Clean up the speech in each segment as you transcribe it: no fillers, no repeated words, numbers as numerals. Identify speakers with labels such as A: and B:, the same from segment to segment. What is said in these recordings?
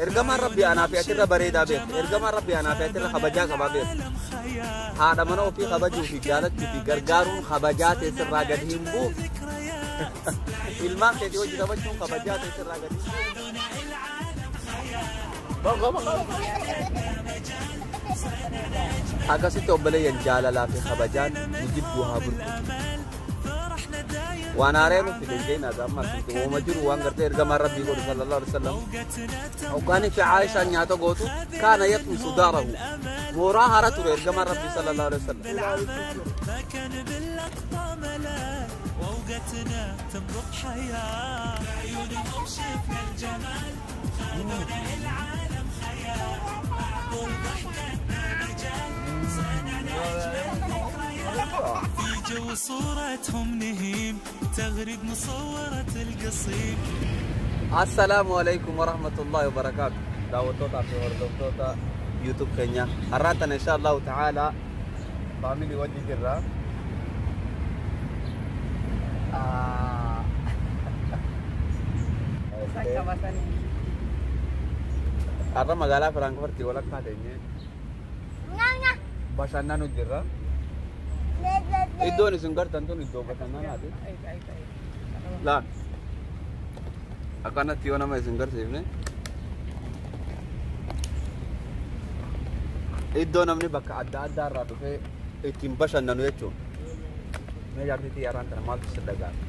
A: ergamaan rabbii anaa fi atirra bareedaa beeku ergamaan rabbii anaa fi atirra kabajaa qabaa beeku haadha mana ofii kabajuu fi jaalachuu fi gargaaruun kabajaa teessirraa gadi hin buufu ilmaan keetii hojii taphachuun kabajaa teessirraa gadi hin buufu akkasitti obboleeyyan jaalalaa fi kabajaan ni jidduu haa bultu وانا رينو في الجينا زعما كنت ومجرو وان قرت ارغما ربي صلى الله عليه وسلم وكان في عائشه ان ياتغوتو كان يطمس داره وراها رتو ارغما ربي صلى الله عليه وسلم كان بالاقطام لا ووقتنا تمرق حياه عيونهم شفنا الجمال خلونا العالم خيال طول ضحكتنا رجال صنعنا في جو صورتهم نهيم تغرد مصورة القصيم. السلام عليكم ورحمة الله وبركاته. دعوتوتا في وردوتوتا يوتيوب كينيا. أراتنا إن شاء الله تعالى فاميلي وجه جرا. Karena magala Frankfurt wala kadenya. Nanya. Basana nu jira. Iddoon isin gartan tun iddoo bashannanaati. Laan akkanatti yoo nama isin garsiifne iddoo namni bakka adda addaa irraa dhufee ittiin bashannanu jechuun mee jaartiitii yaaraan kana maaltu si dhaga'ama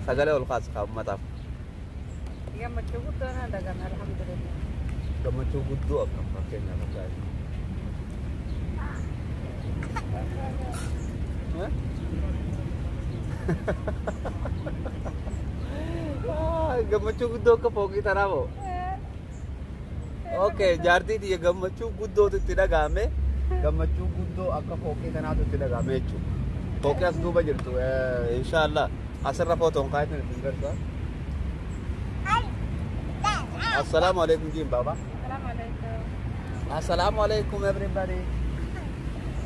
A: sagalee ol kaasa uummataaf gammachuu guddoo na dhaga'ama alhamdulillah gammachuu guddoo akkam fakkeenyaaf fakkaatu gammachuu guddoo akka fooqii tanaa moo okay jaartii tiyya gammachuu guddootu itti dhaga'ame gammachuu guddoo akka fooqii tanaatu itti dhaga'ame jechuudha fooqii as duuba jirtu inshaallah asirra footoon kaayitin isin garsa assalaamu alaikum jiin baaba assalaamu alaikum everybody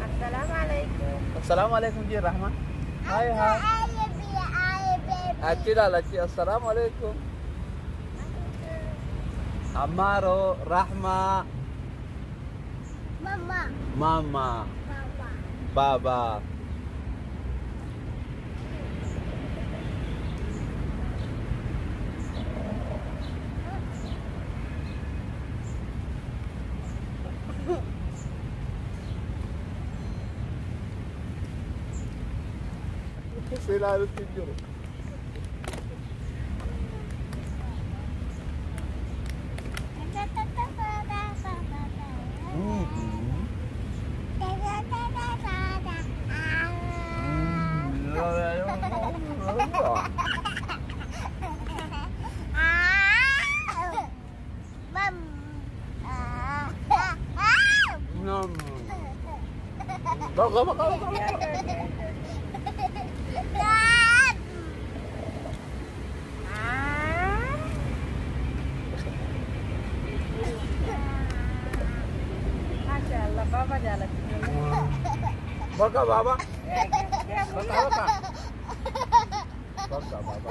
A: Assalamualaikum. Assalamualaikum ji Rahma. Hai hai. Acci dah lagi. Assalamualaikum. Amaro Rahma. Mama. Mama. Baba. Sila harus tidur. Baba jalan. Baka baba. Baka baka. Baka baba.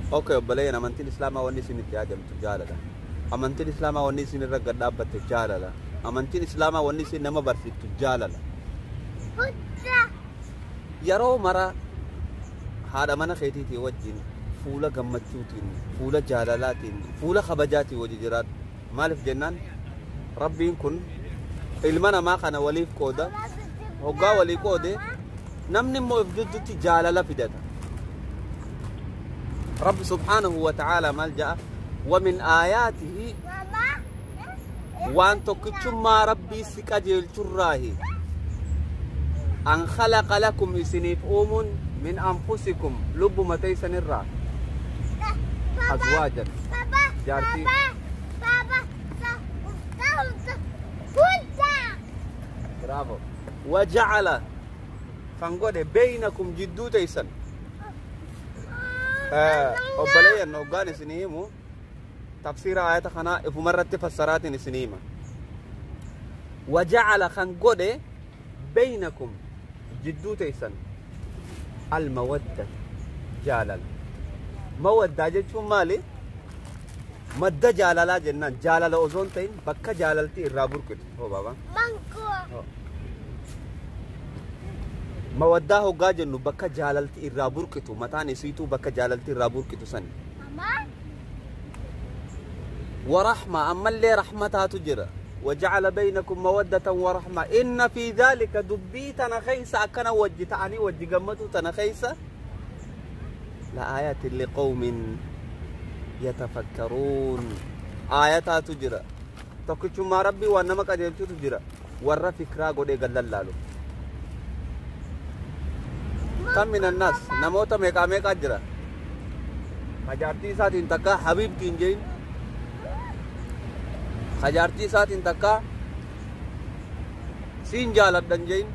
A: Okay, obboleeyyan amantiin islaamaa wanni isin itti yaadamtu jaalala. Amantiin islaamaa wanni isin irra gad dhaabbatte jaalala. Amantiin islaamaa wanni isin nama barsiiftu jaalala. Yeroo mara haadha mana keetiitii wajjin fuula gammachuutiin, fuula jaalalaatiin, fuula kabajaatiin wajji jiraadhu. Maaliif jennaan rabbiin kun ilma namaa kana waliif qooda, hoggaa walii qoode namni immoo if jidduutti jaalala fidata. رب سبحانه وتعالى ملجأ ومن آياته وان تكتم ربي سكجل جراهي أن خلق لكم سنيف من أنفسكم لب متيسن الرا أزواجا جارتي برافو وجعل فانقود بينكم جدو تيسن وبلي أنه قال سنيمو تفسير آيات خنا إفمرت فسرات سنيمة وجعل خنقودة بينكم جدو تيسن المودة جالل مودة جتشو مالي مدة جاللا جنان جالل أوزون تين بكا جاللتي الرابور كده هو بابا مانكو مودة هو جاجنو بكا جاللتي الرابور كده متاني سيتو بكا جاللتي الرابور كده سن ورحمة أما اللي رحمتها تجرى وجعل بينكم مودة ورحمة إن في ذلك دبيتنا خيسة أكنا وجتعني وجقمتو تنخيسة لآيات لقوم يتفكرون آياتها تجرى تكتشو ما ربي وانما قد يلتو تجرى ورى فكرة قد يقلل كم من الناس نموت ميكا جرى خجارتي سات انتكا حبيب تنجين خجارتي سات انتكا سين جالت دنجين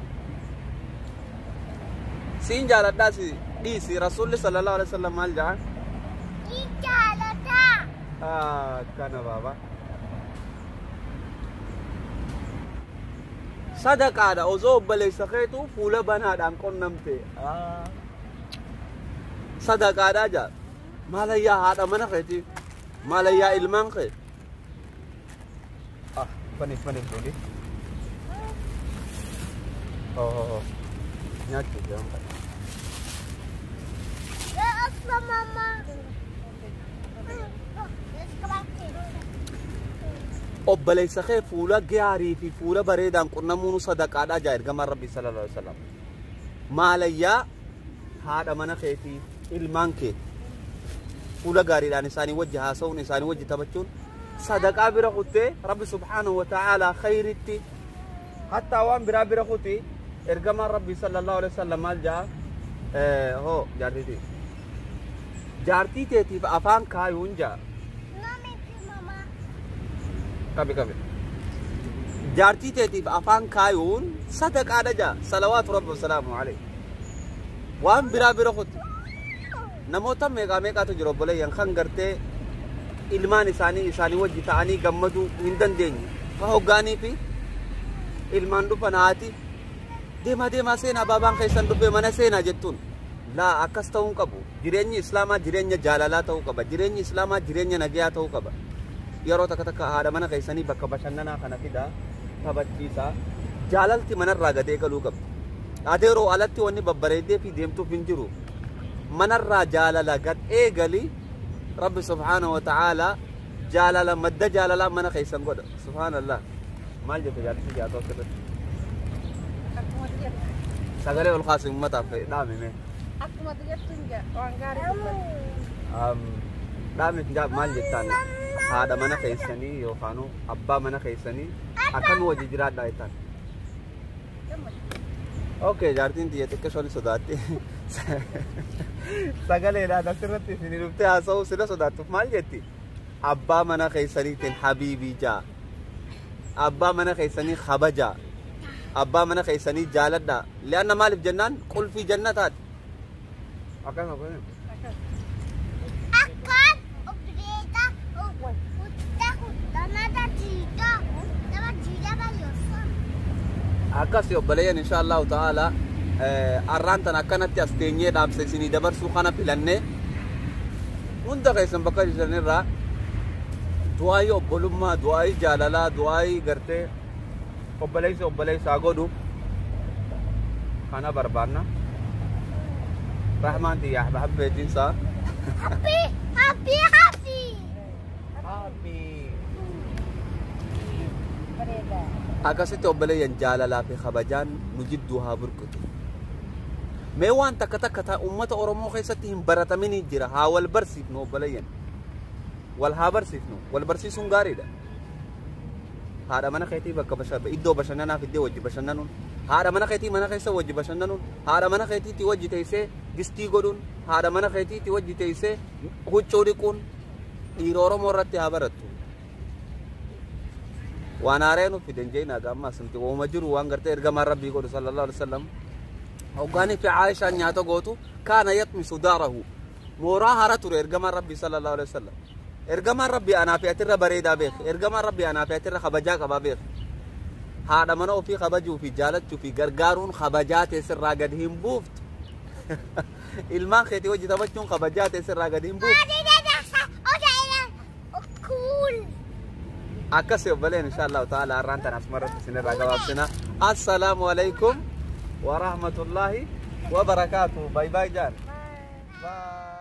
A: سين جالت داسي ديسي رسول صلى الله عليه وسلم مال جان كان بابا صدق هذا أوزو بلي سخيتو فولا بنا دان كون نمتي صدق هذا جا ماليا هذا من خيتي ماليا إلمان خيت panik dulu nyatu jangan
B: ya apa mama
A: obbalay sakhe fuula gaari fi fuula bareedaan qunnamunu sadaqaadha jaayir gama rabbi sallallahu alaihi wasallam maalayya haadha mana keeti ilmaan kee fuula gaariidhaan isaanii wajji haasa'uun isaanii wajji taphachuun صدقة برخوتي ربي سبحانه وتعالى خيرتي حتى وان برخوتي ارجم ربي صلى الله عليه وسلم مال جا هو جارتي تي بأفان كايون جا كبي جارتي تي بأفان كايون صدقة جا صلوات ربي وسلامه عليه وان برخوتي نموتا ميغا تجرب لي ينخن غرتي ilmaan isaanii wajji ta'anii gammaduu hin dandeenye hooggaanii fi ilmaan dhufan haati deemaa seenaa baabaan keessan dhufe mana seenaa jettuun laa akkas ta'uu qabu jireenyi islaamaa jireenya jaalalaa ta'uu qaba jireenyi islaamaa jireenya nagayaa ta'uu qaba yeroo takka haadha mana keessanii bakka bashannanaa kana fidaa taphachiisaa jaalalti manarraa gadee galuu qabdi adeeroo alatti wanni babbareedee fi deemtuuf hin jiru manarraa jaalala gad eegali رب سبحانه وتعالى جاللا مد جاللا من خيسن قد سبحان الله ما الجو تجارتي جاتو كده سغري والخاص متى في دامي مي
B: اكو تجتنجا وانغاري
A: دامي جاب مال جتان هذا من خيسني يوخانو ابا من خيسني akan wajji jiraad daitan okay jaartin tiye tekke soli sodatti sagale da dasirratti sinirufte haasa'u sila sodaattuuf maal jetti abbaa mana keessaniitiin habiibii jaa abbaa mana keessanii kabaja abbaa mana keessanii jaaladha li'anna maaliif jennaan qulfii jannataati akkana kun
B: akkan obreeda danada jiga nama jiga bayosa
A: akkasi obboleeyyan insha Allahu ta'ala arrantan akkanatti as teenyee dhaabsisanii dabarsuu kana filannee hunda keessan bakka jiranirraa du'aayi obbolummaa du'aayi jaalalaa du'aayi gartee obboleessaa godhu kana barbaanna rahmaan tiyyaa habbeetinsaa
B: happy
A: akkasitti obboleeyyan jaalalaa fi kabajaan nu jidduu haa burkutu mee waan takka ta ummata oromoo keessatti hin baratamini jira haa wal barsiifnu obboleeyyan wal haa barsiifnu wal barsiisuun gaariidha haadha mana keetii bakka iddoo bashannanaaf iddoo wajji bashannanuun haadha mana keetii mana keessa wajji bashannanuun haadha mana keetiitti wajji teessee distii godhuun haadha mana keetiitti wajji teessee huccuu dhiquun dhiira oromoo irratti haa barattu waan haareen uffiden jeenaa gamma santi wooma jiru waan gartee ergamaan rabbii godhu sallallahu alaihi wasallam hoggaanii fi Aisha nyaata gootu kaana yatmisu daarahu مورا هرتور إرجما ربي صلى الله عليه وسلم إرجما ربي أنا في أتر بريدا بيخ إرجما ربي أنا في أتر خبجاك بابيخ هذا منو في خبجو في جالت في غرغارون خبجات يسر راقدهم بوفت ilmaan keetii hojii taphachuun kabajaa teessirraa gadi hin buufu. Akkas obboleen inshallah ta'ala har'aan tan asmarratti isinirraa gabaabsina. Assalaamu alaykum wa rahmatullahi wa barakaatuh. Bye bye jaan. Bye.